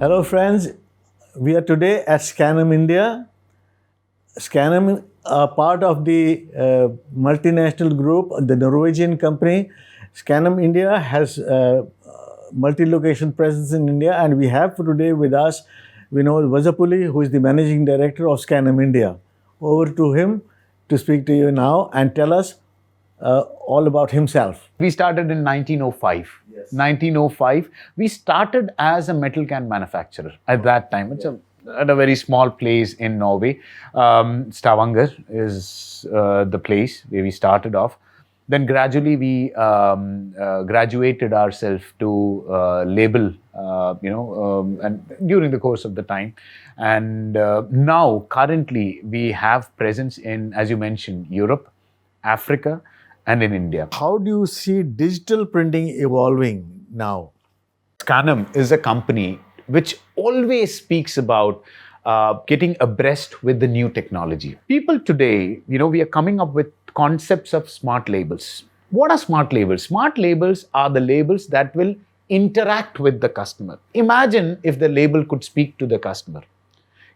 Hello friends, we are today at Scanum India. Scanum are part of the multinational group, the Norwegian company. Scanum India has multi-location presence in India, and we have today with us Vinod Vazapuli, who is the managing director of Scanum India. Over to him to speak to you now and tell us all about himself. We started in 1905. Yes. 1905. We started as a metal can manufacturer at that time. It's at a very small place in Norway. Stavanger is the place where we started off. Then gradually we graduated ourselves to label, and during the course of the time. And now, currently, we have presence in, as you mentioned, Europe, Africa, and in India. How do you see digital printing evolving now? Scanum is a company which always speaks about getting abreast with the new technology. People today, we are coming up with concepts of smart labels. What are smart labels? Smart labels are the labels that will interact with the customer. Imagine if the label could speak to the customer.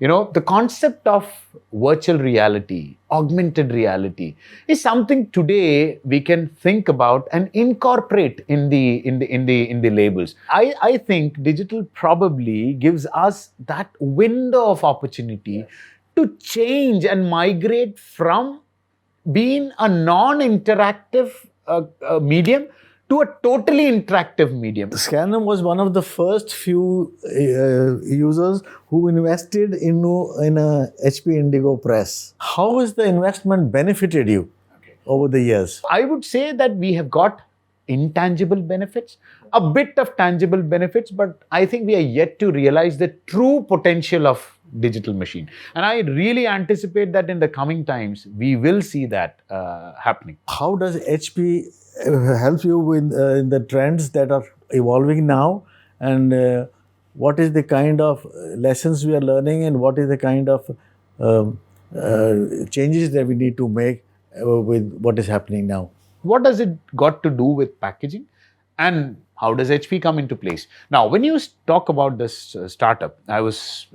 The concept of virtual reality, augmented reality is something today we can think about and incorporate in the labels. I think digital probably gives us that window of opportunity to change and migrate from being a non-interactive medium to a totally interactive medium. Scanum was one of the first few users who invested in a HP Indigo press. How has the investment benefited you over the years? I would say that we have got intangible benefits, a bit of tangible benefits, but I think we are yet to realize the true potential of digital machine. And I really anticipate that in the coming times, we will see that happening. How does HP help you with the trends that are evolving now, and what is the kind of lessons we are learning, and what is the kind of changes that we need to make with what is happening now? What does it got to do with packaging, and how does HP come into place? Now, when you talk about this startup, I was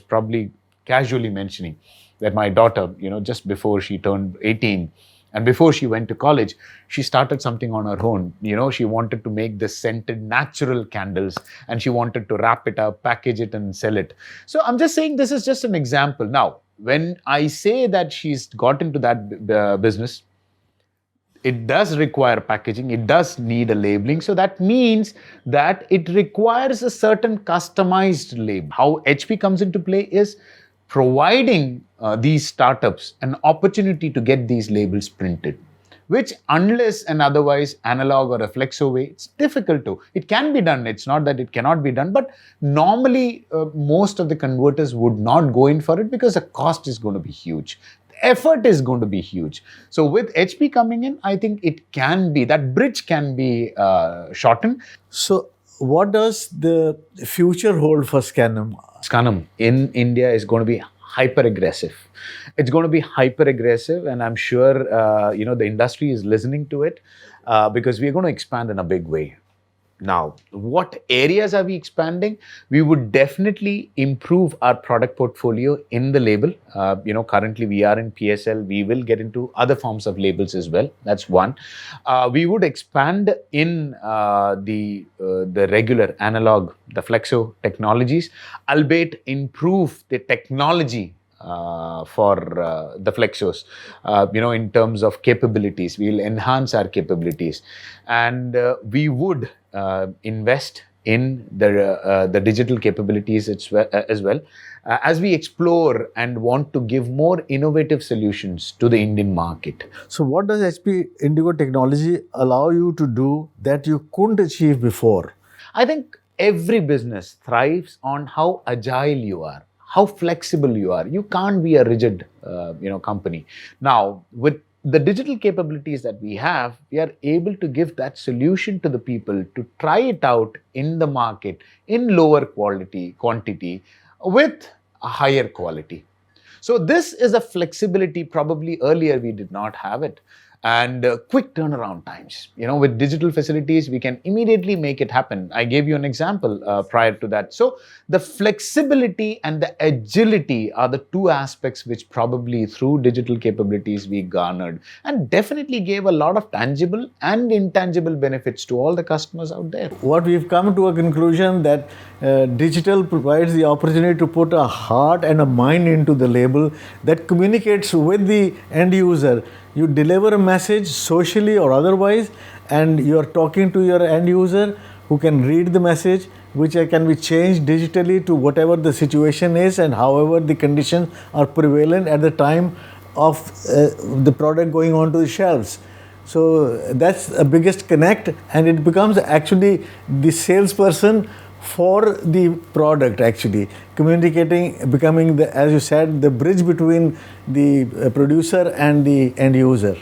probably casually mentioning that my daughter, just before she turned 18, and before she went to college, she started something on her own. She wanted to make this scented natural candles, and she wanted to wrap it up, package it, and sell it. So I'm just saying this is just an example. Now, when I say that she's got into that business, it does require packaging. It does need a labeling. So that means that it requires a certain customized label. How HP comes into play is providing these startups an opportunity to get these labels printed, which unless and otherwise analog or a flexo way, it's difficult to. It can be done. It's not that it cannot be done, but normally most of the converters would not go in for it because the cost is going to be huge. The effort is going to be huge. So with HP coming in, I think that bridge can be shortened. So what does the future hold for Scanum? Scanum in India is going to be hyper aggressive. It's going to be hyper aggressive, and I'm sure the industry is listening to it because we're going to expand in a big way. Now, what areas are we expanding? We would definitely improve our product portfolio in the label. Currently we are in PSL. We will get into other forms of labels as well. That's one. We would expand in the regular analog, the flexo technologies, albeit improve the technology for the flexos, in terms of capabilities. We'll enhance our capabilities, and we would invest in the digital capabilities as well, as we explore and want to give more innovative solutions to the Indian market. So what does HP Indigo technology allow you to do that you couldn't achieve before? I think every business thrives on how agile you are, how flexible you are. You can't be a rigid company. Now, with the digital capabilities that we have, we are able to give that solution to the people to try it out in the market in lower quantity with a higher quality. So this is a flexibility probably earlier we did not have it. and quick turnaround times. With digital facilities, we can immediately make it happen. I gave you an example prior to that. So the flexibility and the agility are the two aspects which probably through digital capabilities we garnered, and definitely gave a lot of tangible and intangible benefits to all the customers out there. What we've come to a conclusion that digital provides the opportunity to put a heart and a mind into the label that communicates with the end user. You deliver a message socially or otherwise, and you are talking to your end user who can read the message, which can be changed digitally to whatever the situation is and however the conditions are prevalent at the time of the product going onto the shelves. So that's the biggest connect, and it becomes actually the salesperson for the product, actually communicating, becoming the, as you said, the bridge between the producer and the end user.